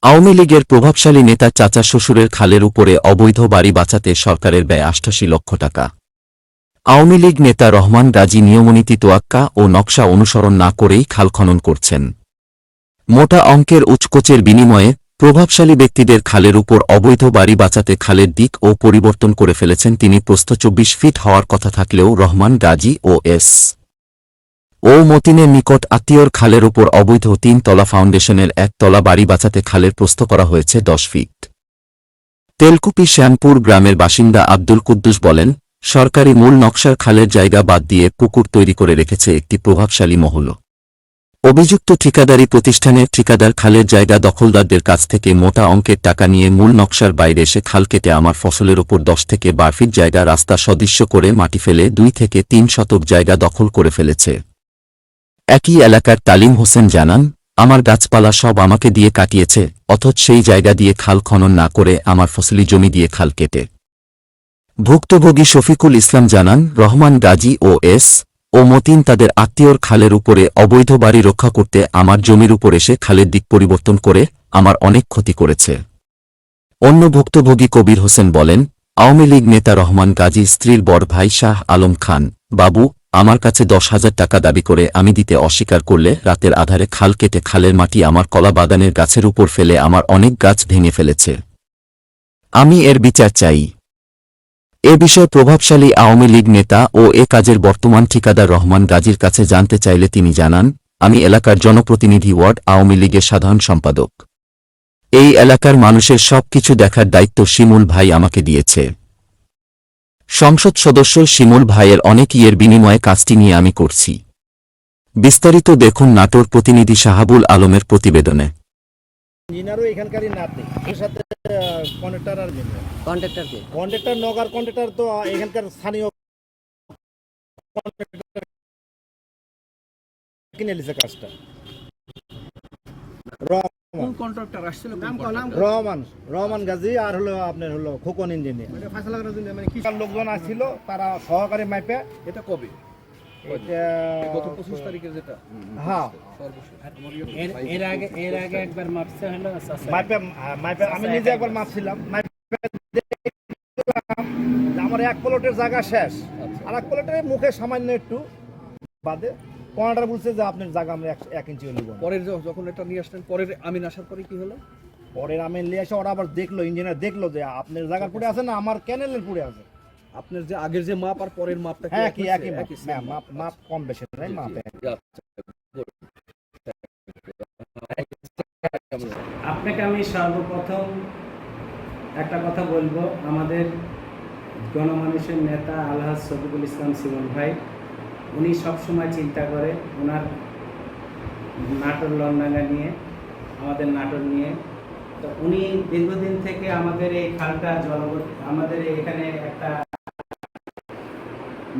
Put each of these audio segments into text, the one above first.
আওয়ামী লীগের প্রভাবশালী নেতা চাচা শ্বশুরের খালের উপরে অবৈধ বাড়ি বাঁচাতে সরকারের ব্যয় ৮৮ লক্ষ টাকা। আওয়ামী লীগ নেতা রহমান গাজী নিয়মনীতি তোয়াক্কা ও নকশা অনুসরণ না করেই খাল খনন করছেন। মোটা অঙ্কের উচকোচের বিনিময়ে প্রভাবশালী ব্যক্তিদের খালের উপর অবৈধ বাড়ি বাঁচাতে খালের দিক ও পরিবর্তন করে ফেলেছেন তিনি। প্রস্থ ২৪ ফিট হওয়ার কথা থাকলেও রহমান গাজী ও এস ও মতিনের নিকট আত্মীয়র খালের উপর অবৈধ ৩ তলা ফাউন্ডেশনের ১ তলা বাড়ি বাঁচাতে খালের প্রস্থ করা হয়েছে ১০ ফিট। তেলকুপি শ্যামপুর গ্রামের বাসিন্দা আব্দুল কুদ্দুস বলেন, সরকারি মূল নকশার খালের জায়গা বাদ দিয়ে পুকুর তৈরি করে রেখেছে একটি প্রভাবশালী মহল। অভিযুক্ত ঠিকাদারি প্রতিষ্ঠানের ঠিকাদার খালের জায়গা দখলদারদের কাছ থেকে মোটা অঙ্কের টাকা নিয়ে মূল নকশার বাইরে এসে খাল কেটে আমার ফসলের ওপর ১০ থেকে ১২ ফিট জায়গা রাস্তা সদৃশ্য করে মাটি ফেলে ২ থেকে ৩ শতক জায়গা দখল করে ফেলেছে। একই এলাকার তালিম হোসেন জানান, আমার গাছপালা সব আমাকে দিয়ে কাটিয়েছে, অথচ সেই জায়গা দিয়ে খাল খনন না করে আমার ফসলি জমি দিয়ে খাল কেটে। ভুক্তভোগী শফিকুল ইসলাম জানান, রহমান গাজী ও এস ও মতিন তাদের আত্মীয়র খালের উপরে অবৈধ বাড়ি রক্ষা করতে আমার জমির উপর এসে খালের দিক পরিবর্তন করে আমার অনেক ক্ষতি করেছে। অন্য ভুক্তভোগী কবির হোসেন বলেন, আওয়ামী লীগ নেতা রহমান গাজী স্ত্রীর বড় ভাই শাহ আলম খান বাবু আমার কাছে ১০,০০০ টাকা দাবি করে আমি দিতে অস্বীকার করলে রাতের আধারে খাল কেটে খালের মাটি আমার কলা বাগানের গাছের উপর ফেলে আমার অনেক গাছ ভেঙে ফেলেছে। আমি এর বিচার চাই। এ বিষয়ে প্রভাবশালী আওয়ামী লীগ নেতা ও এ কাজের বর্তমান ঠিকাদার রহমান গাজীর কাছে জানতে চাইলে তিনি জানান, আমি এলাকার জনপ্রতিনিধি, ওয়ার্ড আওয়ামী লীগের সাধারণ সম্পাদক। এই এলাকার মানুষের সব কিছু দেখার দায়িত্ব শিমুল ভাই আমাকে দিয়েছে। সংসদ সদস্য শিমুল ভাইয়ের অনেক ইয়ের বিনিময়ে কাজটি নিয়ে আমি করছি। বিস্তারিত দেখুন নাটোর প্রতিনিধি শাহাবুল আলমের প্রতিবেদনে। ইনারও এখানকারই নাতনি, এর সাথে কন্ট্রাক্টর আর কন্ট্রাক্টর কে? কন্ট্রাক্টর নগর কন্ট্রাক্টর তো এখানকার স্থানীয় কন্ট্রাক্টর কিনে নিছে কাজটা। কোন কন্ট্রাক্টর আসছিল? রহমান গাজী আর হলো আপনার হলো খোকন ইঞ্জিনিয়ার। এটা ফাইসলা করার জন্য মানে কি লোকজন আসছিল, তারা সহকারী মাইপে। এটা কবে? এটা গত ২৫ তারিখে যেটা। হ্যাঁ, এর আগে একবার মাপছে হলো মাইপে আমি নিজে একবার মাপছিলাম। আমার ১ প্লটের জায়গা শেষ, আর ১ প্লটের মুখে সামান্য একটু বাদে কোনাটার বলছে যে আপনার জায়গা আমরা ১ ইঞ্চি নিব। পরের যখন এটা নিয়ে আসলেন, পরের আমিন আসার পরে কি হলো? পরের আমিন নিয়ে এসে ওরা আবার দেখলো, ইঞ্জিনিয়ার দেখলো যে আপনার জায়গার পড়ে আছে না আমার ক্যানেলের পড়ে আছে। আপনার যে আগের যে মাপ আর পরের মাপটা কি একই মাপ কম বেশি নাই, মাপ আপনাকে আমি সর্বপ্রথম একটা কথা বলবো, আমাদের গণমানুষের নেতা আলহাজ শফিকুল ইসলাম শিমুল ভাই, উনি সবসময় চিন্তা করে ওনার নাটোর লন্ডাঙ্গা নিয়ে, আমাদের নাটোর নিয়ে। তো উনি দীর্ঘদিন থেকে আমাদের এই খালটা আমাদের এখানে একটা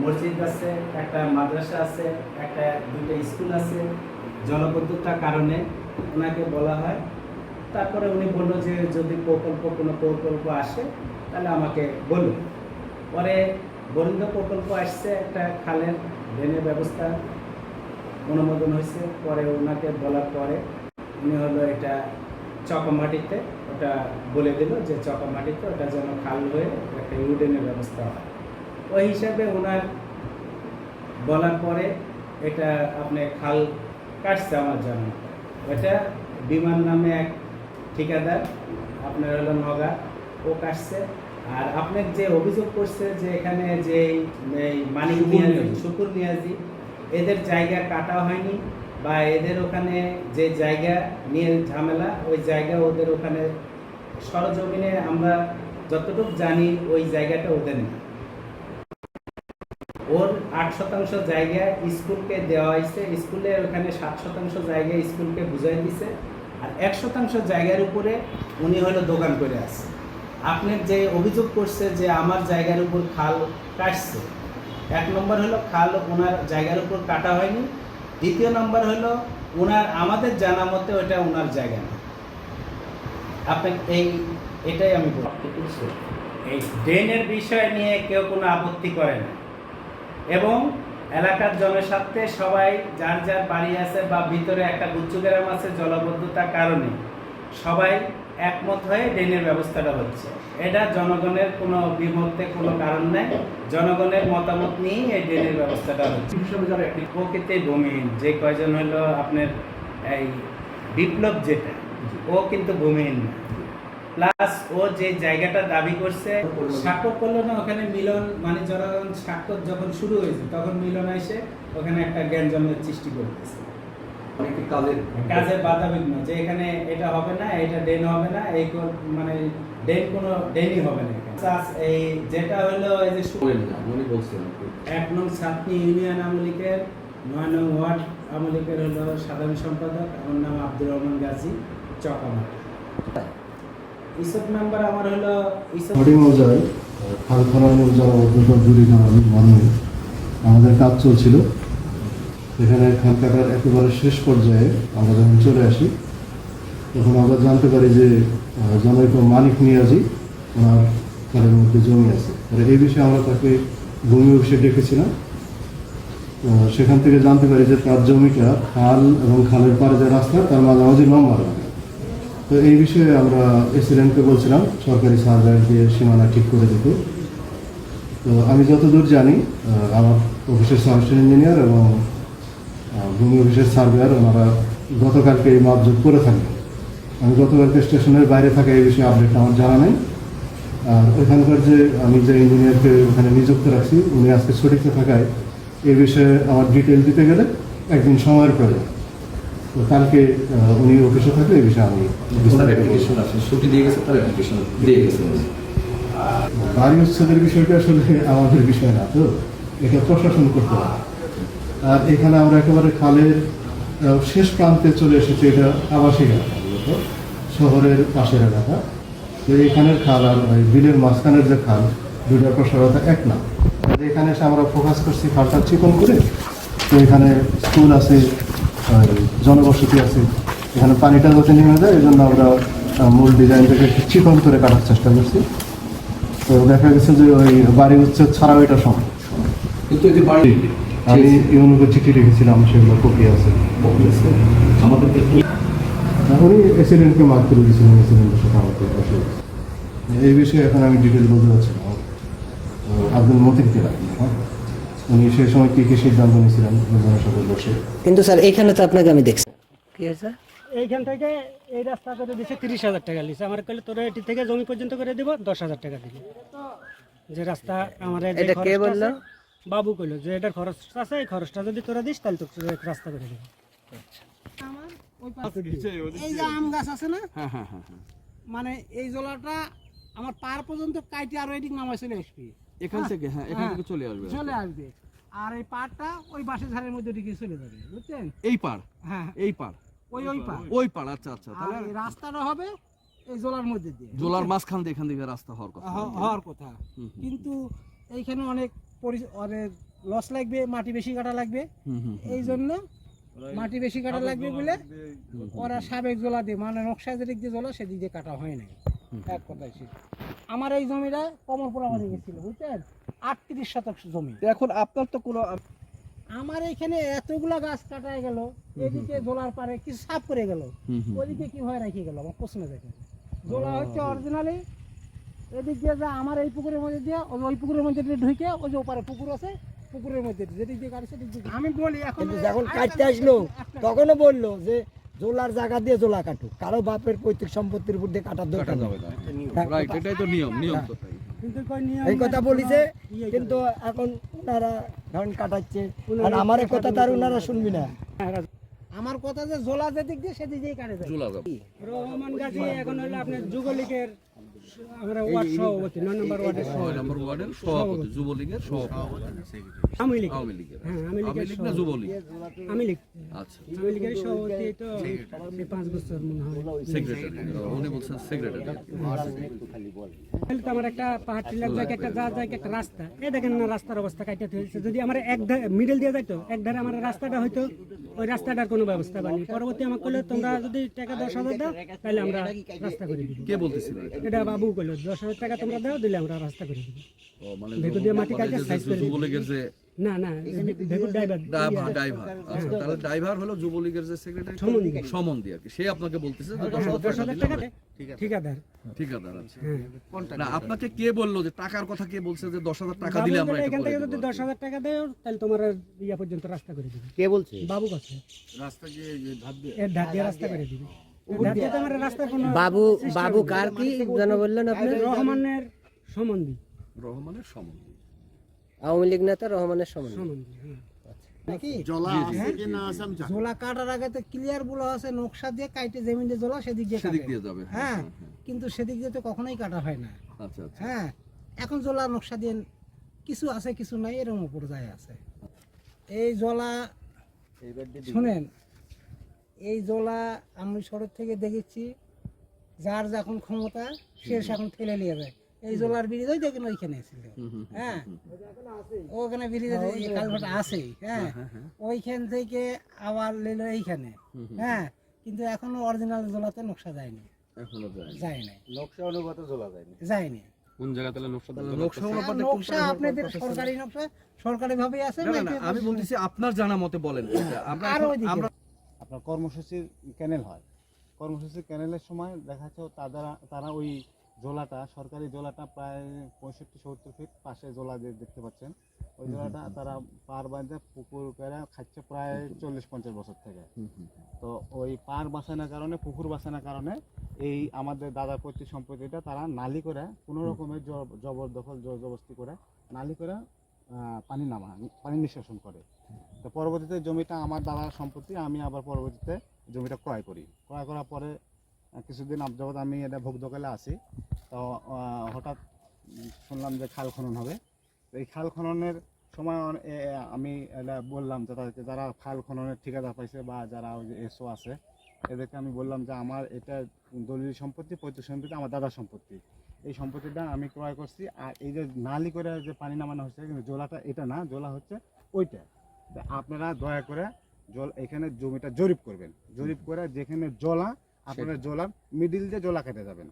মসজিদ আছে, একটা মাদ্রাসা আছে, একটা 2টা স্কুল আছে, জলবদ্ধতার কারণে ওনাকে বলা হয়। তারপরে উনি বললো যে যদি কোনো প্রকল্প আসে তাহলে আমাকে বলুন। পরে বরিন্দ প্রকল্প আসছে, একটা খালের ড্রেনের ব্যবস্থা অনুমোদন হয়েছে। পরে ওনাকে বলার পরে উনি হলো এটা চকামাটিতে ওটা বলে দিল যে চকামাটিতে ওটা যেন খাল হয়ে একটা ইউডেনের ব্যবস্থা হয়। ওই হিসাবে ওনার বলার পরে এটা আপনি খাল কাটছে আমার জানা। এটা বিমান নামে এক ঠিকাদার আপনার হলো নগা, ও কাটছে। আর আপনার যে অভিযোগ করছে যে এখানে যে মানিক নিয়াজি, শুকুর নিয়াজি, এদের জায়গা কাটা হয়নি বা এদের ওখানে যে জায়গা নিয়ে ঝামেলা, ওই জায়গা ওদের ওখানে সরজমিনে আমরা যতটুকু জানি ওই জায়গাটা ওদের না। ওর ৮% জায়গা স্কুলকে দেওয়া হয়েছে, স্কুলের ওখানে ৭% জায়গা স্কুলকে বুঝাই দিছে, আর ১% জায়গার উপরে উনি হলো দোকান করে আছে। আপনার যে অভিযোগ করছে যে আমার জায়গার উপর খাল কাটছে, ১ নম্বর হলো খাল ওনার জায়গার উপর কাটা হয়নি। দ্বিতীয় নম্বর হলো ওনার আমাদের জানা মতে ওটা ওনার জায়গা না। আপনাকে এটাই আমি বলতে চাই। এই ড্রেনের বিষয় নিয়ে কেউ কোনো আপত্তি করে না, এবং এলাকার জনস্বার্থে সবাই যার যার বাড়ি আছে বা ভিতরে একটা গুচ্ছ গ্রাম আছে, জলবদ্ধতার কারণে সবাই একমত হয়ে ড্রেনের ব্যবস্থাটা হচ্ছে। এটা জনগণের কোনো বিমতে কোনো কারণ নেই, জনগণের মতামত নিয়েই এই ড্রেনের ব্যবস্থাটা হচ্ছে। হিসাবে যারা একটি প্রকৃতি ভূমিহীন, যে কয়জন হলো আপনার এই বিপ্লব যেটা, ও কিন্তু ভূমিহীন না। প্লাস ও যে জায়গাটা দাবি করছে স্বাক্ষর করলো না, ওখানে মিলন মানে জনগণ স্বাক্ষর যখন শুরু হয়েছে তখন মিলন এসে ওখানে একটা জ্ঞানজমের সৃষ্টি করতেছে, অনেকটি কাজের কাজের বাধা বিঘ্ন, যে এখানে এটা হবে না, এটা ডেন হবে না, এই মানে ডেন কোনো ডেনই হবে না। Plus এই যেটা হলো এই যে উনি বলছেন 1 নং ছাত্রী ইউনিয়ন আওয়ামী লীগের 9 নং ওয়ার্ড আওয়ামী লীগের হলো সাধারণ সম্পাদক, আমার নাম আব্দুর রহমান গাজী, চকামাটা। ইসব নাম্বার আমার হলো ইসব হাটি মৌজায় খালখননের জলাবদ্ধতা দূরীকরণ মর্মে আমাদের কাজ চলছিল। এখানে খাল কাটার একেবারে শেষ পর্যায়ে আমরা যখন চলে আসি তখন আমরা জানতে পারি যে জনৈক মানিক নিয়াজি ওনার খালের মধ্যে জমি আছে। এই বিষয়ে আমরা তাকে ভূমি অফিসে ডেকেছিলাম। সেখান থেকে জানতে পারি যে তার জমিটা খাল এবং খালের পাড়ে যে রাস্তা তার মাঝামাঝি লম্বা রাখা। তো এই বিষয়ে আমরা এসিডেন্টকে বলছিলাম সরকারি সার্ভে দিয়ে সীমানা ঠিক করে দিতে। তো আমি যতদূর জানি আমার অফিসের সার্ভিস ইঞ্জিনিয়ার এবং ভূমি অফিসের সার্ভেয়ার ওনারা গতকালকে এই মাপজোক করে থাকবেন। আমি গতকালকে স্টেশনের বাইরে থাকা এই বিষয়ে আপডেট আমার জানা নেই। আর ওইখানকার যে আমি যে ইঞ্জিনিয়ারকে ওখানে নিযুক্ত রাখছি উনি আজকে ছুটিতে থাকায় এই বিষয়ে আমার ডিটেল দিতে গেলে একদিন সময়ের প্রয়োজন। তো কালকে উনি অফিসে থাকলে এই বিষয়ে আমি ছুটি দিয়ে গেছে, তার অ্যাপ্লিকেশন দিয়ে গেছে। বাড়ি উচ্ছেদের বিষয়টা আসলে আমাদের বিষয় না, তো এটা প্রশাসন করতে হবে। আর এখানে আমরা একেবারে খালের শেষ প্রান্তে চলে এসেছি, এটা আবাসিক এলাকা, মূলত শহরের পাশের এলাকা। তো এখানের খাল আর ওই বিলের মাঝখানের যে খাল দুইটার প্রসারতা এক না। এখানে এসে আমরা ফোকাস করছি খালটা চিকন করে। তো এখানে স্কুল আছে, জনবসতি আছে, এখানে পানিটা যাতে নেমে যায় এই জন্য আমরা মূল ডিজাইনটাকে একটু চিকন করে কাটার চেষ্টা করছি। তো দেখা গেছে যে ওই বাড়ি উচ্ছেদ ছাড়াও এটা সময়। কিন্তু এই যে বাড়ি আমি ইউনিকে চিঠি লিখেছিলাম, সেগুলো কপি আছে আমাদের উনি এসিডেন্টকে মার্ক করে দিয়েছিলেন, এসিডেন্টের সাথে আমাকে বসে। এই বিষয়ে এখন আমি ডিটেল বলতে পারছি না। আব্দুল মতিনকে রাখি, উনি সেই সময় কী কী সিদ্ধান্ত নিয়েছিলেন লোকজনের সাথে বসে। কিন্তু স্যার এইখানে তো আপনাকে আমি দেখছি কি হয়েছে এইখান থেকে এই রাস্তা করে দিচ্ছে 30,000 টাকা লিছে। আমার কইলে তোরা এটি থেকে জমি পর্যন্ত করে দিব 10,000 টাকা দিবি। যে রাস্তা আমার এটা কে বললো? বাবু কইলো যে এটার খরচ আছে, এই খরচটা যদি তোরা দিস তাহলে তো রাস্তা করে দিব। এই যে আম গাছ আছে না, মানে এই জলাটা আমার পার পর্যন্ত কাইটে আরো এদিক নামায় চলে আসবে এখান থেকে, হ্যাঁ এখান থেকে চলে আসবে, চলে আসবে। আর এই পাড়টা ওই বাসের ধারের মধ্যে দিকে চলে যাবে, বুঝছেন? এই পার, হ্যাঁ এই পার, ওই পার, ওই পার। আচ্ছা আচ্ছা, আর তাহলে এই রাস্তাটা হবে এই জলার মধ্যে দিয়ে, জোলার মাঝখান দিয়ে এখান থেকে রাস্তা হওয়ার কথা। হওয়ার কথা। কিন্তু এইখানে অনেক অনেক লস লাগবে, মাটি বেশি কাটা লাগবে। এই জন্য মাটি বেশি কাটা লাগবে বলে ওরা সাবেক জলা দিয়ে, মানে নকশা যেদিক দিয়ে জলা সেদিক দিয়ে কাটা হয় নাই। এক কথায় ছিল আমার এই জমিটা কমলপুরা বাড়ি গেছিল, বুঝছেন? 38 শতক জমি। এখন আপনার তো কোনো আমার এখানে এতগুলা গাছ কাটা গেল, এদিকে জোলার পারে কিছু সাফ করে গেল, ওদিকে কি হয় রেখে গেল। আমার প্রশ্ন দেখে জোলা হচ্ছে অরিজিনালি এদিক দিয়ে যা আমার এই পুকুরের মধ্যে দিয়ে ওই পুকুরের মধ্যে দিয়ে ঢুকে, ওই যে ওপারে পুকুর আছে, পুকুরের মধ্যে যেদিক দিয়ে গাড়ি সেদিক দিয়ে আমি বলি। এখন যখন কাটতে আসলো তখনও বললো যে জোলার জায়গা দিয়ে জোলা কাটুক, কারো বাপের পৈতৃক সম্পত্তির উপর দিয়ে কাটার দরকার নেই। রাইট, এটাই তো নিয়ম, নিয়ম তো তাই। কিন্তু কই নিয়ম এই কথা বলিছে, কিন্তু এখন ওনারা ধান কাটাচ্ছে, আর আমার এই কথা তার ওনারা শুনবি না। আমার কথা যে জোলা যেদিক দিয়ে সেদিক দিয়ে কাটে যায়। রহমান গাজী এখন হলো আপনার যুবলীগের আমরা ওয়ার্ড সভাপতি, 9 নম্বর ওয়ার্ডের ছয় নম্বর ওয়ার্ডের সভাপতি, যুবলীগের সভাপতি। আমি লীগ, আওয়ামী লীগের, হ্যাঁ আমি আওয়ামী লীগের লীগ না যুবলীগ? আমি লীগ, আচ্ছা, আমি লীগের সভাপতি। তো 5 বছর মনে হয় সেক্রেটারি, উনি বলছেন সেক্রেটারি। তাহলে তো আমার একটা পাহাড় টিলার জায়গা, একটা যা জায়গা, একটা রাস্তা, এই দেখেন না রাস্তার অবস্থা কাইটাতে হয়েছে। যদি আমার এক মিডল দিয়ে যাইতো, এক ধারে আমার রাস্তাটা হয়তো, ওই রাস্তাটার কোনো ব্যবস্থা পাইনি। পরবর্তী আমাকে কইলো তোমরা যদি টাকা 10,000 দাও তাহলে আমরা রাস্তা করে দিব। কে বলতেছিলেন এটা বাবু কইলো 10,000 টাকা তোমরা দাও, দিলে আমরা রাস্তা করে দিব। ও মানে ভেতর দিয়ে মাটি কাটে সাইজ করে দিব। যুবলীগের যে না না ভেপুর ড্রাইভার ড্রাইভার আচ্ছা, তাহলে ড্রাইভার হলো যুবলীগের যে সেক্রেটারি সমন্দি আর কি, সে আপনাকে বলতেছে যে 10,000 টাকা দিলে হবে। ঠিকাদার। ঠিকাদার আছে। হ্যাঁ না আপনাকে কে বললো যে টাকার কথা, কে বলছে যে 10,000 টাকা দিলে আমরা এটা এখান করে থেকে দেব? যদি 10,000 টাকা দেয় তাহলে তোমার আর ইয়া পর্যন্ত রাস্তা করে দিবে। কে বলছে? বাবু কাছে রাস্তা গিয়ে ধার দিয়ে এর ধার দিয়ে রাস্তা করে দিবে। ধার দিয়ে তো আমার রাস্তার কোনো বাবু কার কি যেন বললেন আপনি? রহমানের সম্বন্ধী। রহমানের সমন্দি। আওয়ামী লীগ নেতা রহমানের সম্বন্ধে। সম্বন্ধী, হ্যাঁ। নাকি জি, জোলা কাটার আগে তো ক্লিয়ার বলা আছে নকশা দিয়ে কাইটে জমিন দিয়ে জোলা সেদিক দিয়ে সেদিক কাটে। দিয়ে যাবে। হ্যাঁ কিন্তু সেদিক দিয়ে তো কখনোই কাটা হয় না। আচ্ছা আচ্ছা। হ্যাঁ এখন জোলা নকশা দিয়ে কিছু আছে কিছু নাই এরকম উপর যায় আছে। এই জলা শুনেন, এই জলা আমি সড়ক থেকে দেখেছি, যার যখন ক্ষমতা সে এখন ঠেলে নিয়ে যায়। এই জলার ব্রিজ ওই দেখেন ওইখানে ছিল, হ্যাঁ ওখানে ব্রিজ কালভার্ট আছে, হ্যাঁ ওইখান থেকে আবার লেলো এইখানে, হ্যাঁ কিন্তু এখনো অরিজিনাল জলাতে নকশা যায়নি, এখনো যায়। যায় নাই, নকশা অনুগত জোলা যায়নি। যায়নি। কোন জায়গা তাহলে নকশা নকশা আপনাদের সরকারি নকশা সরকারি ভাবে আছে না না আমি বলতেছি আপনার জানা মতে বলেন। আমরা আর ওইদিকে আমরা আপনার কর্মসূচির ক্যানেল হয়, কর্মসূচির ক্যানেলের সময় দেখা যাচ্ছে তারা ওই জোলাটা, সরকারি জোলাটা প্রায় 65-70 ফিট পাশে জোলা দেখতে পাচ্ছেন, ওই জোলাটা তারা পার বাঁধে পুকুর করে খাচ্ছে প্রায় 40-50 বছর থেকে। তো ওই পার বাঁচানোর কারণে, পুকুর বাঁচানোর কারণে এই আমাদের দাদার পৈতৃক সম্পত্তিটা তারা নালি করে কোনো রকমের জবরদখল জবরদস্তি করে নালি করে পানি নিষ্কাশন করে। তো পরবর্তীতে জমিটা আমার দাদার সম্পত্তি, আমি আবার পরবর্তীতে জমিটা ক্রয় করি। ক্রয় করার পরে কিছুদিন যাবত আমি এটা ভোগ দখলে আছি। তো হঠাৎ শুনলাম যে খাল খনন হবে। তো এই খাল খননের সময় আমি এটা বললাম যে তাদেরকে, যারা খাল খননের ঠিকাদার পাইছে বা যারা ওই যে এসও আছে, এদেরকে আমি বললাম যে আমার এটা দলিল সম্পত্তি, পৈতৃক সম্পত্তি, আমার দাদার সম্পত্তি, এই সম্পত্তিটা আমি ক্রয় করছি। আর এই যে নালি করে যে পানি নামানো হচ্ছে, কিন্তু জোলাটা এটা না, জোলা হচ্ছে ওইটা। আপনারা দয়া করে এখানে জমিটা জরিপ করবেন, জরিপ করে যেখানে জলা, আপনারা জলার মিডিল দিয়ে জলা কেটে যাবেন।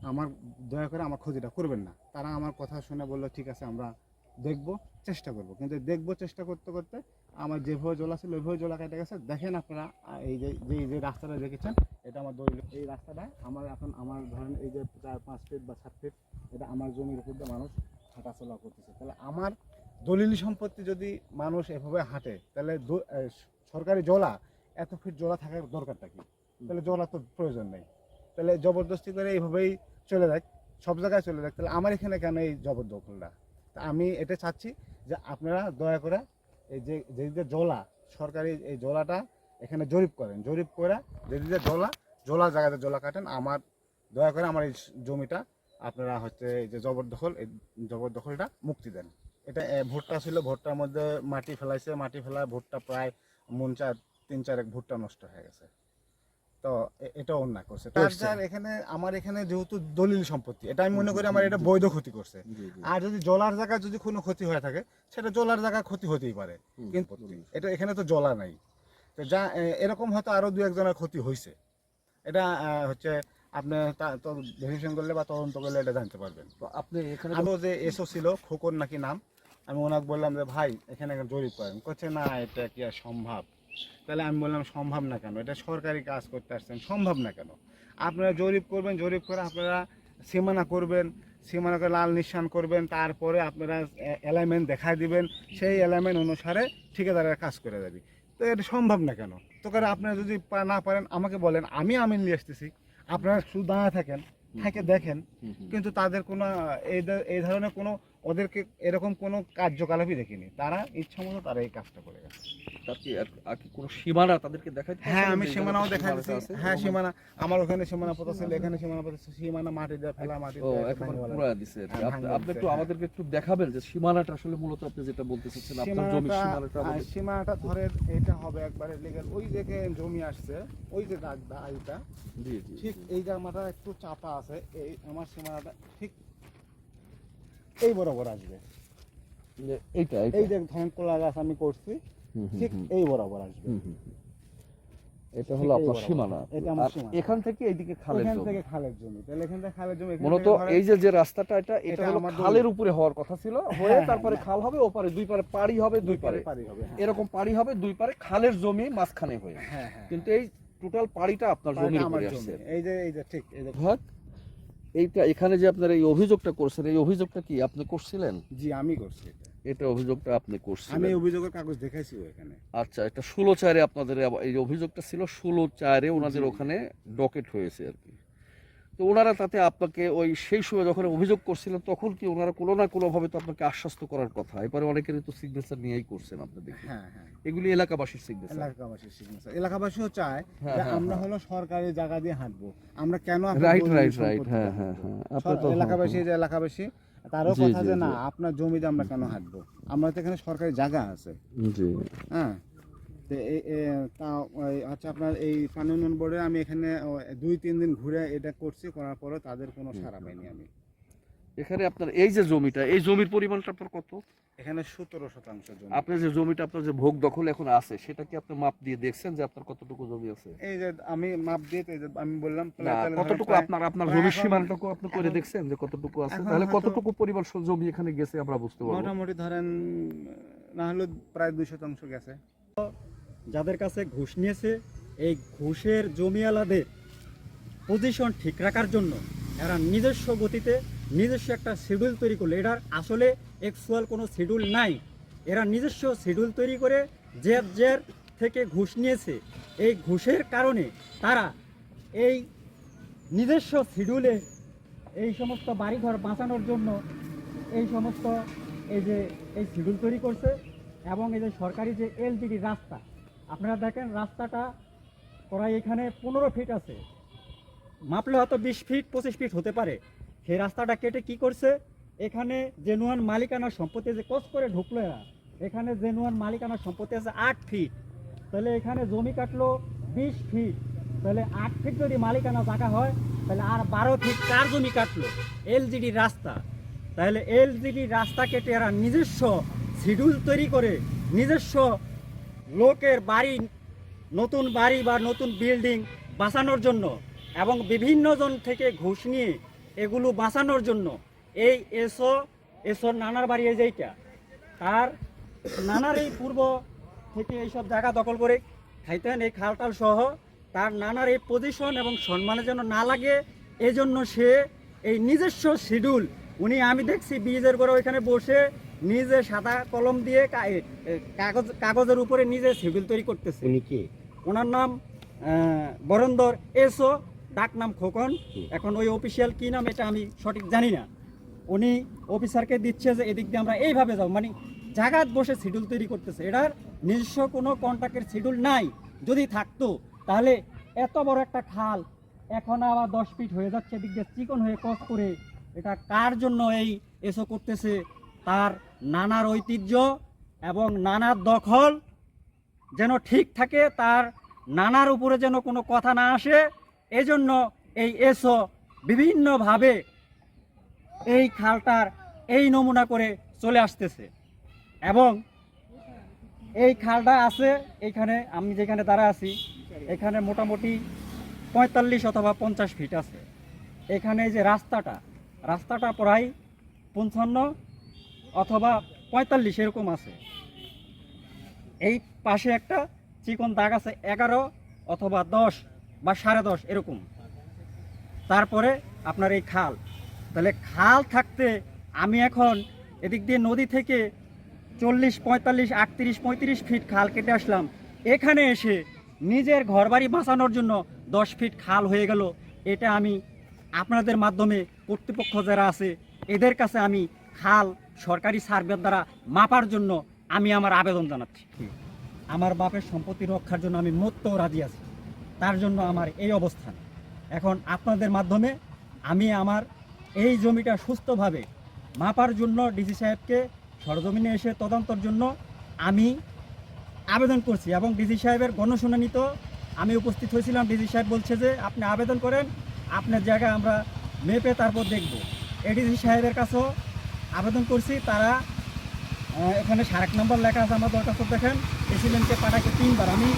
আমার দয়া করে আমার ক্ষতিটা করবেন না। তারা আমার কথা শুনে বললো ঠিক আছে আমরা দেখবো, চেষ্টা করব। কিন্তু দেখবো চেষ্টা করতে করতে আমার যেভাবে জলা ছিল ওইভাবে জলা কেটে গেছে। দেখেন আপনারা এই যে রাস্তাটা দেখেছেন, এটা আমার দলিল। এই রাস্তাটা আমার এখন আমার ধরেন এই যে 4-5 ফিট বা 7 ফিট, এটা আমার জমির উপর দিয়ে মানুষ হাঁটাচলা করতেছে। তাহলে আমার দলিল সম্পত্তি যদি মানুষ এভাবে হাঁটে, তাহলে সরকারি জলা এত ফিট জলা থাকার দরকারটা কি? তাহলে জলা তো প্রয়োজন নেই। তাহলে জবরদস্তি করে এইভাবেই চলে যাক, সব জায়গায় চলে যাক, তাহলে আমার এখানে কেন এই জবরদখলটা? তা আমি এটা চাচ্ছি যে আপনারা দয়া করে এই যে জলা, সরকারি এই জলাটা এখানে জরিপ করেন, জরিপ করে যে জলা জায়গাতে জলা কাটেন, আমার দয়া করে আমার এই জমিটা আপনারা হচ্ছে এই যে এই জবরদখলটা মুক্তি দেন। এটা ভুট্টা ছিল, ভুট্টার মধ্যে মাটি ফেলাইছে, মাটি ফেলায় ভুট্টা প্রায় 3-4 এক ভুট্টা নষ্ট হয়ে গেছে। তো এটা অন্যায় করছে। তার এখানে আমার এখানে যেহেতু দলিল সম্পত্তি, এটা আমি মনে করি আমার এটা বৈধ ক্ষতি করছে। আর যদি জলার জায়গায় যদি কোনো ক্ষতি হয়ে থাকে, সেটা জলার জায়গায় ক্ষতি হতেই পারে, কিন্তু এটা এখানে তো জলা নাই। তো যা এরকম হয়তো আরো 2-1 জনের ক্ষতি হয়েছে, এটা হচ্ছে আপনি ভেরিফিকেশন করলে বা তদন্ত করলে এটা জানতে পারবেন। তো আপনি এখানে আরো যে এসও ছিল, খোকন নাকি নাম, আমি ওনাকে বললাম যে ভাই এখানে জরিপ করেন, করছে না এটা কি আর সম্ভব? তাহলে আমি বললাম সম্ভব না কেন? এটা সরকারি কাজ করতে আসছেন, সম্ভব না কেন? আপনারা জরিপ করবেন, জরিপ করে আপনারা সীমানা করবেন, সীমানা করে লাল নিশান করবেন, তারপরে আপনারা অ্যালাইনমেন্ট দেখায় দিবেন, সেই অ্যালাইনমেন্ট অনুসারে ঠিকাদারের কাজ করে যাবে। তো এটা সম্ভব না কেন? তো করে আপনারা যদি না পারেন আমাকে বলেন, আমি আমিন নিয়ে আসতেছি, আপনারা শুধু দাঁড়া থাকেন, থাকে দেখেন। কিন্তু তাদের কোনো এই ধরনের কোনো, ওদেরকে এরকম কোনো কার্যকলাপই দেখিনি। তারা ইচ্ছা মতো তারা এই কাজটা করে গেছে। তার কি আর কি কোনো সীমানা তাদেরকে দেখাইতে? হ্যাঁ আমি সীমানাও দেখা দিচ্ছি। হ্যাঁ সীমানা, আমার ওখানে সীমানা পথ ছিল, এখানে সীমানা পথ, সীমানা মাটি দিয়ে ফেলা, মাটি একেবারে পুরো দিছে। আপনি একটু আমাদেরকে একটু দেখাবেন যে সীমানাটা আসলে মূলত আপনি যেটা বলতে চাচ্ছেন, আপনার জমির সীমানাটা আমাদের। সীমানাটা ধরেন এটা হবে একবারে লিগ্যাল, ওই যে জমি আসছে, ওই যে দাগটা আইটা, জি জি ঠিক এই জায়গাটা একটু চাপা আছে, এই আমার সীমানাটা ঠিক এই বরাবর আসবে। এইটা এই যে ধরেন কোলা গাছ আমি করছি, ঠিক এই বরাবর আসবে। এটা হলো আপনার সীমানা, এটা আমার আর সীমানা। এখান থেকে এইদিকে খালের এখান জমি। থেকে খালের জমি, তাহলে এখান থেকে খালের জমি, এখান মূলত থেকে ধরেন- এই যে রাস্তাটা এটা এটা হলো আমার খালের উপরে হওয়ার কথা ছিল, হয়ে হ্যাঁ, তারপরে খাল হবে, ওপারে দুই পারে পাড়ি হবে, দুই পারে পারি হবে, হ্যাঁ। এরকম পাড়ি হবে, দুই পারে খালের জমি মাঝখানে হয়ে। হ্যাঁ, হ্যাঁ। কিন্তু এই টোটাল পাড়িটা আপনার জমির পানিটা আমার উপরে জমি। আসছে। এই যে ঠিক, এই যে ভাগ এইটা এখানে যে আপনার এই অভিযোগটা করছেন, এই অভিযোগটা কি আপনি করছিলেন? জি আমি করছি এটা। এটা অভিযোগটা আপনি আমি করছিলেন। অভিযোগের কাগজ দেখাইছি এখানে। আচ্ছা, এটা 16/4 আপনাদের এই অভিযোগটা ছিল, 16/4 ওনাদের ওখানে ডকেট হয়েছে আর কি। তো ওনারা তাতে আপনাকে ওই সেই সময় যখন অভিযোগ করছিলেন তখন কি ওনারা কোনো না কোনোভাবে তো আপনাকে আশ্বস্ত করার কথা, এবারে অনেকেরই তো সিগনেচার নিয়েই করছেন আপনি দেখি। হ্যাঁ, হ্যাঁ। এগুলি এলাকাবাসীর সিগনেচার। এলাকাবাসীর সিগনেচার, এলাকাবাসীও চায় হ্যাঁ, যে হ্যাঁ, আমরা হ্যাঁ। হলো সরকারি জায়গা দিয়ে হাঁটবো, আমরা কেন আপনার রাইট জমি রাইট রাইট, সম্পত্তি হ্যাঁ হাঁটবো? হ্যাঁ হ্যাঁ, আপনি তো এলাকাবাসী যে এলাকাবাসী তারও জি, কথা জি, যে জি। না আপনার জমিতে আমরা কেন হাঁটবো, আমরা তো এখানে সরকারি জায়গা আছে। জি। হ্যাঁ, তো আচ্ছা আপনার এই পানি উন্নয়ন বোর্ডে আমি এখানে 2-3 দিন ঘুরে এটা করছি, করার পরে তাদের কোনো সাড়া পাইনি আমি। এখানে আপনার এই যে জমিটা, এই জমির পরিমাণটা আপনার কত? এখানে 17% জমি। আপনার যে জমিটা আপনার যে ভোগ দখল এখন আছে সেটা কি আপনি মাপ দিয়ে দেখছেন যে আপনার কতটুকু জমি আছে? এই যে আমি মাপ দিয়ে তো এই যে আমি বললাম না, তাহলে ধরেন কতটুকু প্রায়- আপনার প্রায় জমির এখন- সীমানাটুকু আপনি করে এখন- দেখছেন যে কতটুকু আছে? এখন তাহলে হয়তো- কতটুকু পরিমাণ জমি এখানে গেছে আমরা বুঝতে পারবো। মোটামুটি ধরেন না হলে প্রায় 2% গেছে। যাদের কাছে ঘুষ নিয়েছে, এই ঘুষের জমিওয়ালাদের পজিশন ঠিক রাখার জন্য এরা নিজস্ব গতিতে নিজস্ব একটা শিডিউল তৈরি করলো। এটার আসলে অ্যাকচুয়াল কোনো শিডিউল নাই, এরা নিজস্ব শিডিউল তৈরি করে যে থেকে ঘুষ নিয়েছে, এই ঘুষের কারণে তারা এই নিজস্ব শিডিউলে এই সমস্ত বাড়িঘর বাঁচানোর জন্য এই সমস্ত এই শিডিউল তৈরি করছে। এবং এই যে সরকারি যে এলজিডি রাস্তা, আপনারা দেখেন রাস্তাটা প্রায় এখানে 15 ফিট আছে, মাপলে হয়তো 20 ফিট 25 ফিট হতে পারে। সেই রাস্তাটা কেটে কি করছে, এখানে জেনুয়ান মালিকানা সম্পত্তি যে কস করে ঢুকলো এরা, এখানে জেনুয়ান মালিকানা সম্পত্তি আছে 8 ফিট, তাহলে এখানে জমি কাটলো 20 ফিট, তাহলে 8 ফিট যদি মালিকানা জায়গা হয় তাহলে আর 12 ফিট কার জমি কাটলো? এলজিডি রাস্তা। তাহলে এলজিডি রাস্তা কেটে এরা নিজস্ব শিডিউল তৈরি করে নিজস্ব লোকের বাড়ি, নতুন বাড়ি বা নতুন বিল্ডিং বাঁচানোর জন্য এবং বিভিন্ন জন থেকে ঘুষ নিয়ে এগুলো বাঁচানোর জন্য এই এসো নানার বাড়ি এই যেইটা, তার নানার এই পূর্ব থেকে এইসব জায়গা দখল করে খাইতেন, এই খালটাল সহ তার নানার এই পজিশন এবং সম্মানের জন্য না লাগে, এজন্য সে এই নিজস্ব শিডিউল আমি দেখছি ব্রিজের করে ওইখানে বসে নিজে সাদা কলম দিয়ে কাগজের উপরে নিজে শিডিউল তৈরি করতেছে। উনি কি? ওনার নাম বরন্দর এসো, ডাক নাম খোকন। এখন ওই অফিসিয়াল কি নাম এটা আমি সঠিক জানি না। উনি অফিসারকে দিচ্ছে যে এদিক দিয়ে আমরা এইভাবে যাও, মানে জায়গাত বসে শিডিউল তৈরি করতেছে। এটার নিজস্ব কোনো কন্ট্রাক্টের শিডিউল নাই। যদি থাকতো তাহলে এত বড় একটা খাল এখন আবার 10 ফিট হয়ে যাচ্ছে, এদিক দিয়ে চিকন হয়ে কস করে, এটা কার জন্য এই এসো করতেছে? তার নানার ঐতিহ্য এবং নানার দখল যেন ঠিক থাকে, তার নানার উপরে যেন কোনো কথা না আসে, এজন্য এই এসো বিভিন্নভাবে এই খালটার এই নমুনা করে চলে আসতেছে। এবং এই খালটা আছে এইখানে, আমি যেখানে দাঁড়া আছি এখানে মোটামুটি 45 অথবা 50 ফিট আছে। এখানে যে রাস্তাটা প্রায় 55 অথবা 45 এরকম আছে। এই পাশে একটা চিকন দাগ আছে 11 অথবা 10 বা 10.5 এরকম। তারপরে আপনার এই খাল, তাহলে খাল থাকতে আমি এখন এদিক দিয়ে নদী থেকে 40, 45, 38, 35 ফিট খাল কেটে আসলাম, এখানে এসে নিজের ঘরবাড়ি বাঁচানোর জন্য 10 ফিট খাল হয়ে গেল। এটা আমি আপনাদের মাধ্যমে কর্তৃপক্ষ যারা আছে এদের কাছে আমি খাল সরকারি সার্ভের দ্বারা মাপার জন্য আমি আমার আবেদন জানাচ্ছি। আমার বাপের সম্পত্তি রক্ষার জন্য আমি মরতেও রাজি আছি, তার জন্য আমার এই অবস্থান। এখন আপনাদের মাধ্যমে আমি আমার এই জমিটা সুস্থভাবে মাপার জন্য ডিসি সাহেবকে সরজমিনে এসে তদন্তের জন্য আমি আবেদন করছি এবং ডিসি সাহেবের গণশুনানিতে আমি উপস্থিত হয়েছিলাম। ডিসি সাহেব বলছে যে আপনি আবেদন করেন, আপনার জায়গায় আমরা মেপে তারপর দেখব। এডিসি সাহেবের কাছেও আবেদন করছি, তারা এখানে 1 নম্বর লেখা আছে আমার দরখাস্ত দেখেন, প্রেসিডেন্টকে পাঠাকে 3 বার। আমি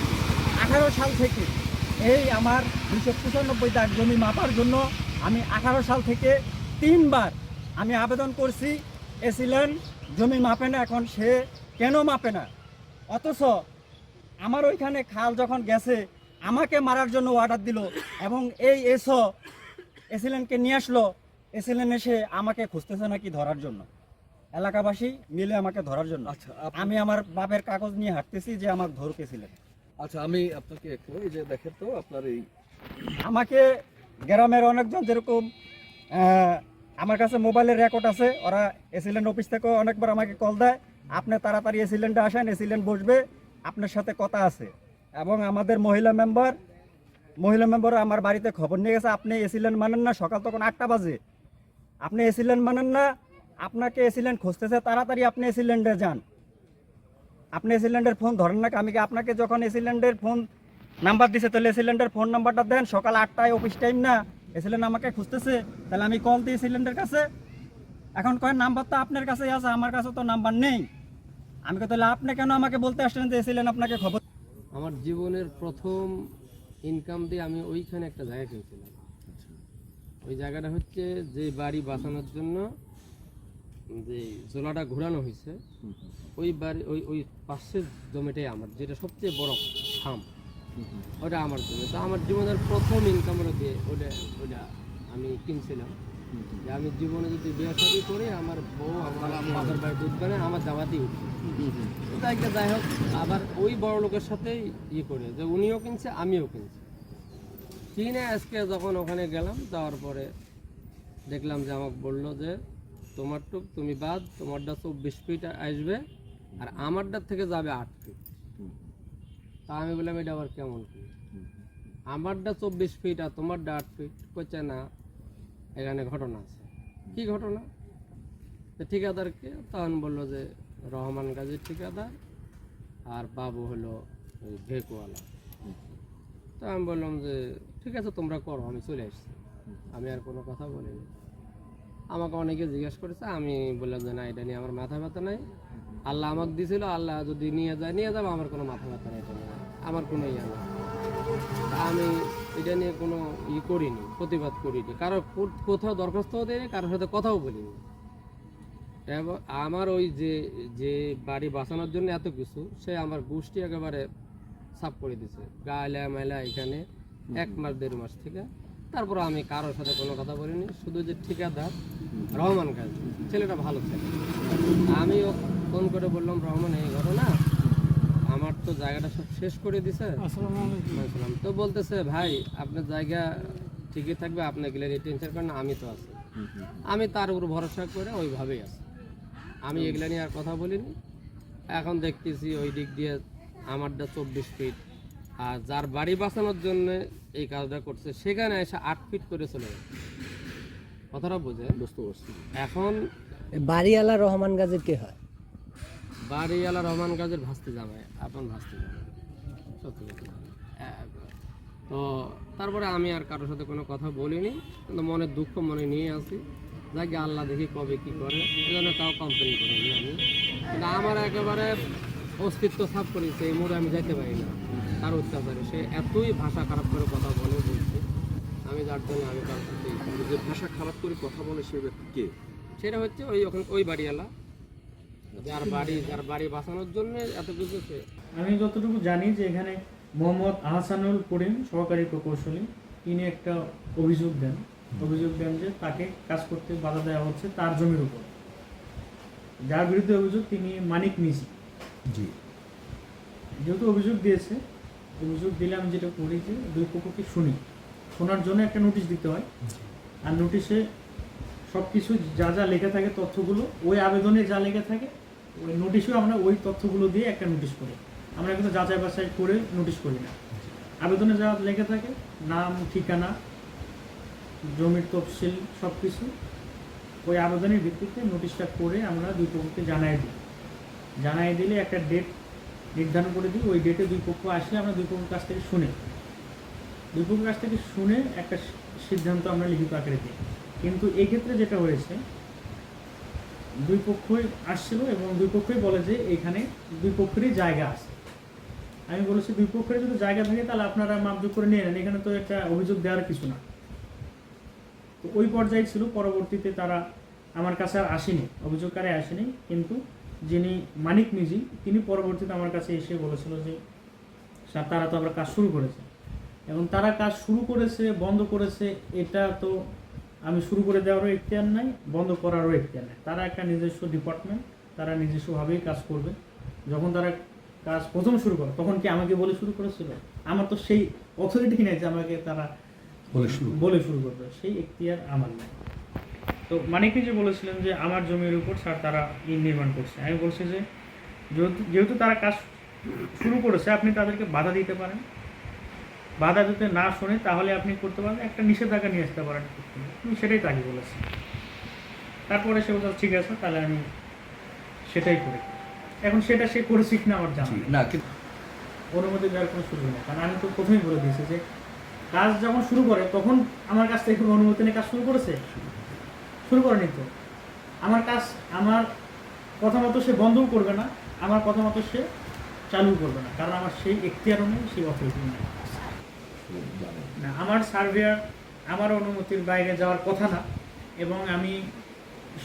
18 সাল থেকে এই আমার 295 দাগ জমি মাপার জন্য আমি 18 সাল থেকে 3 বার আমি আবেদন করছি, এসিলেন জমি মাপে না, এখন সে কেন মাপে না? অথচ আমার ওইখানে খাল যখন গেছে আমাকে মারার জন্য অর্ডার দিল এবং এই এসিলেনকে নিয়ে আসলো। এসিলেন এসে আমাকে খুঁজতেছে নাকি ধরার জন্য, এলাকাবাসী মিলে আমাকে ধরার জন্য। আচ্ছা আমি আমার বাপের কাগজ নিয়ে হাঁটতেছি যে আমাকে ধরতেছিলেন। আচ্ছা আমি আপনাকে একটু এই যে দেখেন তো আপনার এই আমাকে গ্রামের অনেকজন যেরকম আমার কাছে মোবাইলের রেকর্ড আছে, ওরা এসিলেন্ট অফিস থেকে অনেকবার আমাকে কল দেয়, আপনি তাড়াতাড়ি এসিলেন্টে আসেন, এসিলেন্ট বসবে, আপনার সাথে কথা আছে। এবং আমাদের মহিলা মেম্বার আমার বাড়িতে খবর নিয়ে গেছে, আপনি এসিলেন্ট মানেন না, সকাল তখন 8টা বাজে, আপনি এসিলেন্ট মানেন না, আপনাকে এসিলেন্ট খুঁজতেছে, তাড়াতাড়ি আপনি এসিলেন্টে যান। আপনি এসিলেন্টের ফোন ধরেন না, আমি কি আপনাকে যখন এসিলেন্টের ফোন নাম্বার দিছে তাহলে এসিলেন্টের ফোন নাম্বারটা দেন, সকাল 8টায় অফিস টাইম না, এসিলেন্ট আমাকে খুঁজতেছে, তাহলে আমি কল দিই এসিলেন্টের কাছে। এখন কয়েন নাম্বার তো আপনার কাছে আছে, আমার কাছে তো নাম্বার নেই। আমি কই তাহলে আপনি কেন আমাকে বলতে আসলেন যে এসিলেন্ট আপনাকে খবর? আমার জীবনের প্রথম ইনকাম দিয়ে আমি ওইখানে একটা জায়গা কিনছিলাম। ওই জায়গাটা হচ্ছে যে বাড়ি বাঁচানোর জন্য যে জোলাটা ঘোরানো হয়েছে, ওই বাড়ি ওই পাশের জমিটাই আমার, যেটা সবচেয়ে বড় ফার্ম, ওটা আমার জমি। তো আমার জীবনের প্রথম ইনকাম দিয়ে ওটা আমি কিনছিলাম যে আমি জীবনে যদি বিয়ে শাদী করি আমার বউ আমার বাবার বাড়ি দুধ বানে আমার জামাতেই উঠবে। যাই হোক, আবার ওই বড় লোকের সাথেই করে যে উনিও কিনছে আমিও কিনছি। কিনে আজকে যখন ওখানে গেলাম, যাওয়ার পরে দেখলাম যে আমাকে বললো যে তোমারটুক তুমি বাদ, তোমারটা 24 ফিট আসবে আর আমারটার থেকে যাবে 8 ফিট। তা আমি বললাম এটা আবার কেমন কি, আমারটা 24 ফিট আর তোমারটা 8 ফিট? কইছে না, এখানে ঘটনা আছে। কি ঘটনা? ঠিকাদারকে তখন বললো যে রহমান গাজীর ঠিকাদার আর বাবু হলো ওই ভেকুওয়ালা। তো আমি বললাম যে ঠিক আছে তোমরা করো, আমি চলে আসছি। আমি আর কোনো কথা বলিনি। আমাকে অনেকে জিজ্ঞেস করেছে, আমি বললাম যে না, এটা নিয়ে আমার মাথা ব্যথা নাই। আল্লাহ আমাকে দিয়েছিল, আল্লাহ যদি নিয়ে যাবে, আমার কোনো মাথা ব্যথা নেই, আমার কোনো ইয়ে নেই। আমি এটা নিয়ে কোনো করিনি, প্রতিবাদ করিনি, কারো কোথাও দরখাস্তও দিইনি, কারোর সাথে কথাও বলিনি। এবং আমার ওই যে বাড়ি বাঁচানোর জন্য এত কিছু, সে আমার গোষ্ঠী একেবারে সাফ করে দিছে, গায়লা মেলা এখানে 1 মাস 1.5 মাস থেকে। তারপর আমি কারোর সাথে কোনো কথা বলিনি, শুধু যে ঠিকাদার রহমান গাজী ছেলেটা ভালো ছেলে, আমিও ফোন করে বললাম রহমান এই ঘটনা, আমার তো জায়গাটা সব শেষ করে দিছে। তো বলতেছে ভাই আপনার জায়গা ঠিকই থাকবে, আপনি গেলে টেনশন করেন না, আমি তো আছি। আমি তার উপর ভরসা করে ওইভাবেই আছি, আমি এগুলা নিয়ে আর কথা বলিনি। এখন দেখতেছি ওই দিক দিয়ে আমারটা 24 ফিট, আর যার বাড়ি বাঁচানোর জন্য এই কাজটা করছে সেখানে এসে 8 ফিট করে চলে গেছে। কথাটা বুঝে বুঝতে পারছি। এখন বাড়িওয়ালা রহমান গাজীর কে হয়? বাড়িওয়ালা রহমান গাজীর ভাস্তি জামাই, আপন ভাস্তি জামাই, সত্যি কথা। তো তারপরে আমি আর কারোর সাথে কোনো কথা বলিনি, কিন্তু মনের দুঃখ মনে নিয়ে আসি, যাকে আল্লাহ দেখি কবে কি করে, এই জন্য তাও কমপ্লেন করিনি আমি। কিন্তু আমার একেবারে অস্তিত্ব সাফ করেছে, এই মোড়ে আমি যেতে পারি না তার অত্যাচারে। সে এতই ভাষা খারাপ করে কথা বলে বলছে, আমি যার জন্য আমি কারোর সাথে যে ভাষা খারাপ করে কথা বলে সে ব্যক্তি কে? সেটা হচ্ছে ওই বাড়িওয়ালা, যার বাড়ি বাঁচানোর জন্য এত কিছু। আমি যতটুকু জানি যে এখানে মোহাম্মদ আহসানুল করিম সহকারী প্রকৌশলী, তিনি একটা অভিযোগ দেন যে তাকে কাজ করতে বাধা দেওয়া হচ্ছে তার জমির উপর। যার বিরুদ্ধে অভিযোগ তিনি মানিক মিজি। জি, যেহেতু অভিযোগ দিয়েছে, অভিযোগ দিলে আমি যেটা করি যে দুই পক্ষকে শোনার জন্য একটা নোটিশ দিতে হয়, আর নোটিশে সব কিছু যা যা লেখা থাকে তথ্যগুলো, ওই আবেদনে যা লেখা থাকে ওই নোটিশেও আমরা ওই তথ্যগুলো দিয়ে একটা নোটিশ করি। আমরা কিন্তু যাচাই বাছাই করে নোটিশ করি না। আবেদনে যা লেখা থাকে, নাম, ঠিকানা, জমির তফসিল সব কিছু ওই আবেদনের ভিত্তিতে নোটিশটা করে আমরা দুই পক্ষকে জানাই দিলে একটা ডেট নির্ধারণ করে দিই। ওই ডেটে দুই পক্ষ আসলে আমরা দুই পক্ষের কাছ থেকে শুনে একটা সিদ্ধান্ত আমরা লিখিত আকারে দিই। কিন্তু এক্ষেত্রে যেটা হয়েছে, দুই পক্ষই আসছিল এবং দুই পক্ষই বলে যে এখানে দুই পক্ষেরই জায়গা আছে। আমি বলেছি 2 পক্ষের যদি জায়গা থাকে তাহলে আপনারা মাপজোক করে নিয়ে নেন, এখানে তো একটা অভিযোগ দেওয়ার কিছু না। তো ওই পর্যায়ে ছিল। পরবর্তীতে তারা আমার কাছে আর আসেনি, অভিযোগকারী আসেনি, কিন্তু যিনি মানিক মিজি তিনি পরবর্তীতে আমার কাছে এসে বলেছিল যে স্যার তারা তো আবার কাজ শুরু করেছে। এবং তারা কাজ শুরু করেছে বন্ধ করেছে এটা তো আমি শুরু করে দেওয়ারও এখতিয়ার নাই, বন্ধ করারও এখতিয়ার নাই। তারা একটা নিজস্ব ডিপার্টমেন্ট, তারা নিজস্বভাবেই কাজ করবে। যখন তারা কাজ প্রথম শুরু করে তখন কি আমাকে বলে শুরু করেছিল? আমার তো সেই অথরিটি নেই যে আমাকে তারা বলে শুরু করবে, সেই এখতিয়ার আমার নাই। তো মানিক যে বলেছিলেন যে আমার জমির উপর স্যার তারা নির্মাণ করছে। আমি বলছি যে যেহেতু তারা কাজ শুরু করেছে আপনি তাদেরকে বাধা দিতে পারেন, বাধা দিতে না শুনে তাহলে আপনি করতে পারেন একটা নিষেধাজ্ঞা নিয়ে আসতে পারেন, আমি সেটাই তাকে বলেছি। তারপরে সে বলছে ঠিক আছে তাহলে আমি সেটাই করি। এখন সেটা সে করেছি কিনা আমার জানা নেই। না অনুমতি দেওয়ার কোনো সুযোগ নেই, কারণ আমি তো প্রথমেই বলে দিয়েছি যে কাজ যখন শুরু করে তখন আমার কাছ থেকে কোনো অনুমতি নিয়ে কাজ শুরু করেছে, শুরু করেনি তো। আমার কাজ আমার কথা মতো সে বন্ধও করবে না, আমার কথা মতো সে চালু করবে না, কারণ আমার সেই এখতিয়ারও নেই, সেই অথরিটি নেই। না, আমার সার্ভেয়ার আমার অনুমতির বাইরে যাওয়ার কথা না। এবং আমি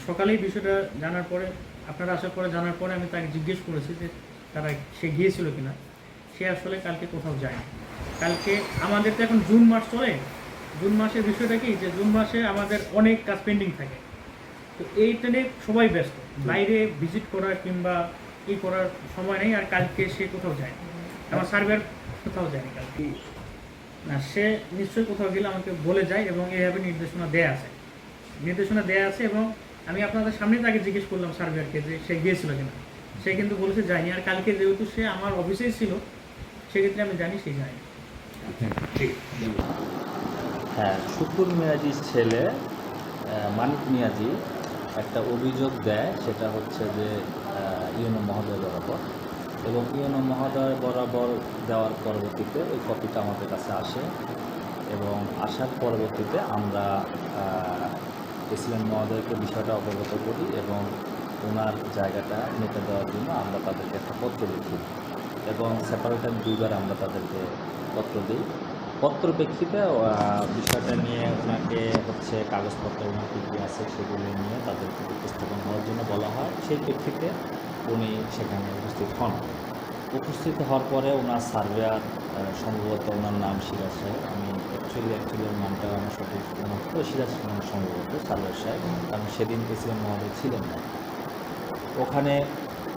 সকালেই বিষয়টা জানার পরে, আপনারা আসার পরে জানার পরে আমি তাকে জিজ্ঞেস করেছি যে সে গিয়েছিল কিনা। সে আসলে কালকে কোথাও যায়নি। কালকে আমাদের তো এখন জুন মাস চলে, জুন মাসের বিষয়টা কি যে জুন মাসে আমাদের অনেক কাজ পেন্ডিং থাকে। তো এই ট্রেনে সবাই ব্যস্ত, বাইরে ভিজিট করার কিংবা করার সময় নেই। আর কালকে সে কোথাও যায়নি, আমার সার্ভেয়ার কোথাও যায়নি কালকে। না, সে নিশ্চয়ই কোথাও গেলে আমাকে বলে যায় এবং এইভাবে নির্দেশনা দেয়া আছে। এবং আমি আপনাদের সামনে তাকে জিজ্ঞেস করলাম সার্ভেয়ারকে যে সে গিয়েছিল কিনা, সে কিন্তু বলেছে যায়নি। আর কালকে যেহেতু সে আমার অফিসেই ছিল সেক্ষেত্রে আমি জানি সে যায়নি। হ্যাঁ, শুকুর মিয়াজির ছেলে মানিক মিয়াজি একটা অভিযোগ দেয়, সেটা হচ্ছে যে ইউনো মহোদয় বরাবর, এবং ইউনো মহোদয় বরাবর দেওয়ার পরবর্তীতে ওই কপিটা আমাদের কাছে আসে এবং আসার পরবর্তীতে আমরা প্রেসিডেন্ট মহোদয়কে বিষয়টা অবগত করি এবং ওনার জায়গাটা নিতে দেওয়ার জন্য আমরা তাদেরকে একটা পত্র লিখি এবং সেপারেটার 2বার আমরা তাদেরকে পত্র দিই। পত্র প্রেক্ষিতে বিষয়টা নিয়ে ওনাকে হচ্ছে কাগজপত্র ওনার কী কী আছে সেগুলি নিয়ে তাদেরকে উপস্থাপন হওয়ার জন্য বলা হয়। সেই প্রেক্ষিতে উনি সেখানে উপস্থিত হন। উপস্থিত হওয়ার পরে ওনার সার্ভেয়ার, সম্ভবত ওনার নাম সিরাজ সাহেব, আমি অ্যাকচুয়ালি ওর নামটা আমার সঠিক সিরাজ সম্ভবত সার্ভেয়ার সাহেব, কারণ সেদিন প্রেসিডেন্ট মহোদয় ছিলেন না। ওখানে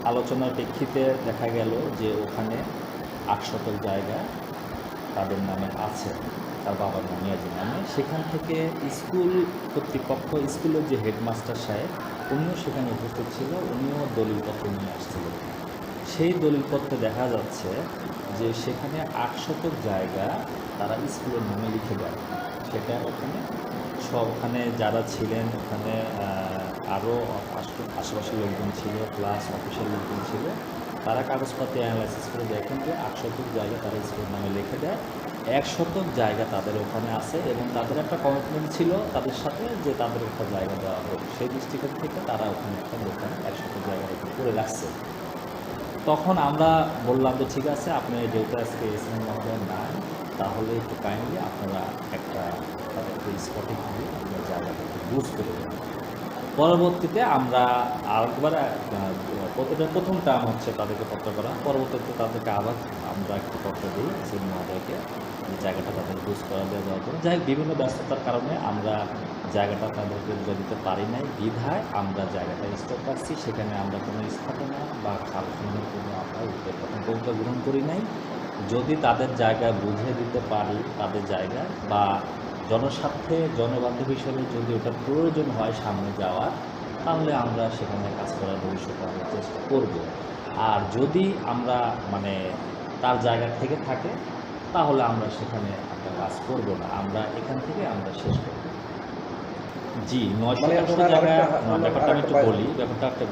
আলোচনার প্রেক্ষিতে দেখা গেল যে ওখানে 8 শতক জায়গা তাদের নামে আছে, তার বাবার মিয়াজির নামে। সেখান থেকে স্কুল কর্তৃপক্ষ, স্কুলের যে হেডমাস্টার সাহেব উনিও সেখানে উপস্থিত ছিল, উনিও দলিলপত্র নিয়ে আসছিলেন। সেই দলিলপত্রে দেখা যাচ্ছে যে সেখানে 8 শতক জায়গা তারা স্কুলের নামে লিখে দেয়। সেটা ওখানে যারা ছিলেন ওখানে আরও আশেপাশের লোকজন ছিল, প্লাস অফিসের লোকজন ছিল, তারা কাগজপত্রে অ্যানালাইসিস করে দেখেন যে 8 শতক জায়গা তারা স্কুলের নামে লিখে দেয়, 1 শতক জায়গা তাদের ওখানে আছে এবং তাদের একটা কমিটমেন্ট ছিল তাদের সাথে যে তাদের একটা জায়গা দেওয়া হোক। সেই দৃষ্টিকোণ থেকে তারা ওখানে একটা দোকান 1 শতক জায়গার উপর করে রাখছে। তখন আমরা বললাম যে ঠিক আছে, আপনি যেহেতু আজকে এসএম মহোদয় নাই, তাহলে একটু কাইন্ডলি আপনারা একটা তাদেরকে স্পটে দিয়ে আপনার জায়গাটাকে বুঝ করে দেবেন। পরবর্তীতে আমরা আরেকবার প্রথম টার্ম হচ্ছে তাদেরকে পত্র করা, পরবর্তীতে তাদেরকে আবার আমরা একটু পত্র দিই এসএম মহোদয়কে জায়গাটা তাদের বুঝ করা দেওয়ার জন্য। যাই বিভিন্ন ব্যস্ততার কারণে আমরা জায়গাটা তাদেরকে বুঝে দিতে পারি নাই, বিধায় আমরা জায়গাটা স্টপ রাখছি। সেখানে আমরা কোনো স্থাপনা বা খাল খননের কোনো আমরা ভূমিকা গ্রহণ করি নাই। যদি তাদের জায়গা বুঝে দিতে পারি, তাদের জায়গা বা জনস্বার্থে জনবান্ধব হিসেবে যদি ওটা প্রয়োজন হয় সামনে যাওয়ার, তাহলে আমরা সেখানে কাজ করার ভবিষ্যতে আমরা চেষ্টা করব। আর যদি আমরা তার জায়গা থেকে থাকে তাহলে আমরা সেখানে একটা কাজ করব না, আমরা এখান থেকে আমরা শেষ করব। জি, 900 জায়গা ব্যাপারটা আমি একটু বলি। ব্যাপারটা একটা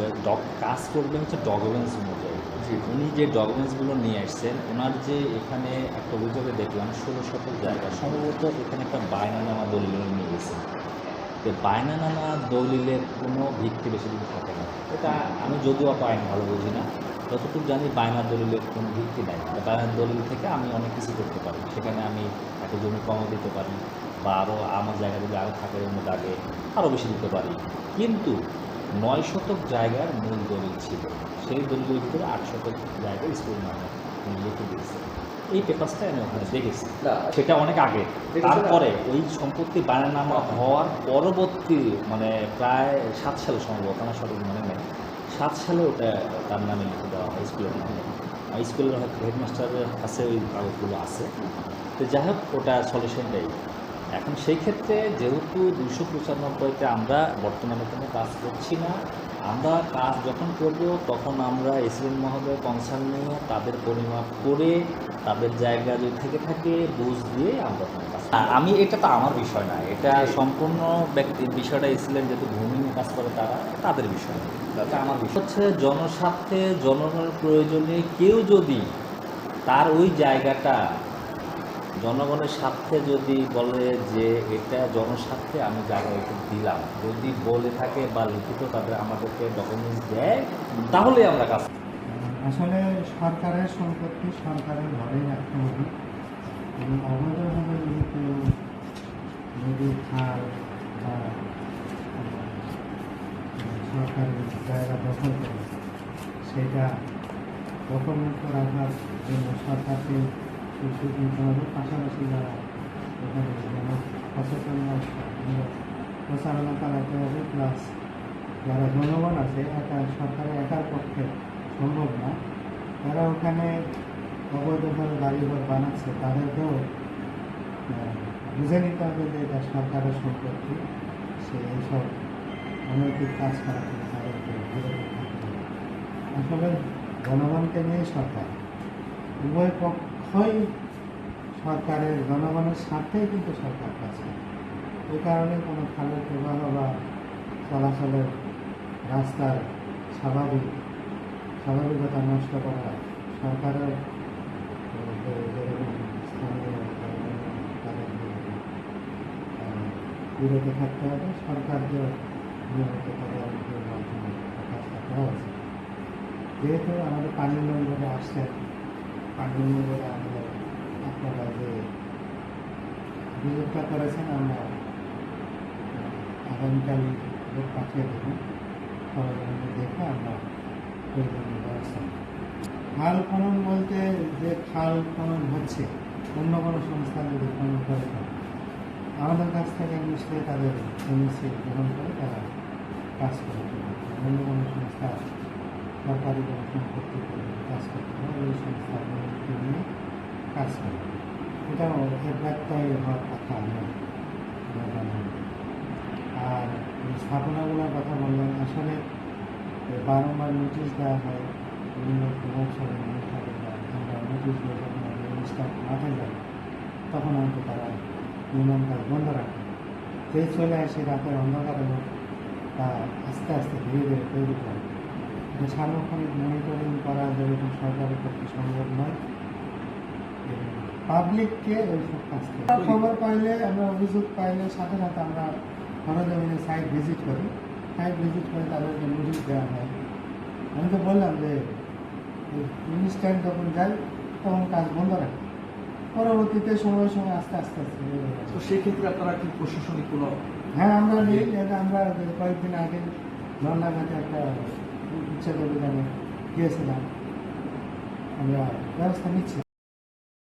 কাজ করবেন হচ্ছে ডকুমেন্টস অনুযায়ী। উনি যে ডকুমেন্টসগুলো নিয়ে আসছেন, ওনার যে এখানে একটা অভিযোগে দেখলাম 16 শতক জায়গা, সম্ভবত এখানে একটা বায়নানামা দলিল নিয়ে গেছেন। তো বায়নানামা দলিলের কোনো ভিত্তি বেশি দিন থাকে না। এটা আমি যদিও অত আইন ভালো বুঝি না, যতটুকু জানি বায়নার দলিলের কোনো ভিত্তি নাই। বায়নার দলিল থেকে আমি অনেক কিছু করতে পারি, সেখানে আমি একটা জমি কমও দিতে পারি বা আরও আমার জায়গা যদি আরও থাকে এর মধ্যে আগে আরও বেশি দিতে পারি। কিন্তু 9 শতক জায়গার মূল দলিল ছিল, সেই দলিলের ভিতরে 8 শতক জায়গায় স্কুল নামে লিখে দিয়েছে। এই পেপারসটা আমি ওখানে দেখেছি, সেটা অনেক আগে। তারপরে ওই সম্পত্তি বায়নানামা হওয়ার পরবর্তী মানে প্রায় 7 সালে সম্ভবত, আমার সঠিক মনে নেই, 7 সালে ওটা তার নামে লিখে দেওয়া হয় স্কুলের নামে। স্কুলের হয়তো হেডমাস্টারের কাছে ওই কাগজগুলো আছে। তো যাই হোক, ওটা সলিউশনটাই। এখন সেই ক্ষেত্রে যেহেতু 295-তে আমরা বর্তমানে কোনো কাজ করছি না, আমরা কাজ যখন করব তখন আমরা এসিএম মহোদয় কনসার্ন নিয়ে তাদের পরিমাপ করে তাদের জায়গা যদি থেকে থাকে বুঝ দিয়ে আমরা ওখানে কাজ করব। আমি এটা তো আমার বিষয় না, এটা সম্পূর্ণ ব্যক্তির বিষয়টা। এসিএম যেহেতু ভূমি নিয়ে কাজ করে তারা, তাদের বিষয়, এটা আমার বিষয়। হচ্ছে জনস্বার্থে জনগণের প্রয়োজনে কেউ যদি তার ওই জায়গাটা জনগণের স্বার্থে যদি বলে যে এটা জনস্বার্থে আমি জায়গা এটা দিলাম, যদি বলে থাকে বা লিখিত তাদের আমাদেরকে ডকুমেন্টস দেয়, তাহলে আমরা কাজ। আসলে সরকারের সম্পত্তি সরকারের ঘরেই রাখতে হবে এবং অবৈধভাবে যদি কেউ নদী, খাল বা সরকারি জায়গা দখল করে, সেটা দখলমুক্ত রাখার জন্য সরকারকে সুযোগ নিতে হবে। পাশাপাশি যারা এখানে প্রচারণা চালাতে হবে, প্লাস যারা জনগণ আছে, একা সরকারের একার পক্ষে সম্ভব না, যারা ওখানে অবৈধভাবে বাড়িঘর বানাচ্ছে তাদেরকেও বুঝে নিতে হবে যে এটা সরকারের সম্পত্তি, সে এইসব অনৈতিক কাজ করা থেকে তাদেরকে বিরত থাকতে হবে। আসলে জনগণকে নিয়ে সরকার, উভয় পক্ষই সরকারের জনগণের স্বার্থেই কিন্তু সরকার কাজ করে। এই কারণে কোনো খালের প্রবাহ বা চলাচলের রাস্তার স্বাভাবিকতা নষ্ট করা সরকারের যেরকম স্থানীয় তাদেরকে বিরত থাকতে হবে। সরকারকে নিয়মিত তদারকির মাধ্যমে কাজটা করা উচিত। যেহেতু আমাদের পানি নদীতে আসছে, পানি নদীতে আমাদের আপনারা যে অভিযোগটা করেছেন, আমরা আগামীকাল লোক পাঠিয়ে দেবো, সরকারি দেখে আমরা প্রয়োজনীয় ব্যবস্থা। খাল খনন বলতে যে খাল খনন হচ্ছে, অন্য কোনো সংস্থা যদি খনন করে থাকে, আমাদের কাছ থেকে নিশ্চয়ই তাদের এমএসসি গ্রহণ করে তারা কাজ করে। অন্য কোনো সংস্থা সরকারি কোনো সম্পত্তি কাজ করতে হয়, ওই সংস্থার অনুমতি নিয়ে কাজ করে। এটা একটাই হওয়ার কথা নয়। আর স্থাপনাগুলোর কথা বললেন, আসলে বারংবার নোটিশ দেওয়া হয়, বিভিন্ন প্রভাবশালী মানুষ থাকে, আমরা নোটিশ দিয়ে যখন স্টাফ মাঠে যাই তখন হয়তো তারা নির্মাণ কাজ বন্ধ রাখে। যে চলে আসে রাতের অন্ধকারে, তা আস্তে আস্তে ধীরে ধীরে তৈরি করে। এটা সার্বক্ষণিক মনিটরিং করা যেরকম সরকারের পক্ষে সম্ভব নয়, পাবলিককে ওইসব কাজ করে। খবর পাইলে, আমরা অভিযোগ পাইলে সাথে সাথে আমরা সরজমিনে সাইট ভিজিট করি। সাইট ভিজিট করে তাদেরকে নোটিশ দেওয়া হয়। আমি তো বললাম যে ইনস্ট্যান্ট যখন যাই তখন কাজ বন্ধ রাখে, পরবর্তীতে সময় সময় আস্তে আস্তে তো সেক্ষেত্রে আপনারা কি প্রশাসনিক কোনো? হ্যাঁ, আমরা নিই। আমরা কয়েকদিন আগে নন্দাঘাটে একটা উচ্ছেদ অভিযানে গিয়েছিলাম, আমরা ব্যবস্থা নিচ্ছি।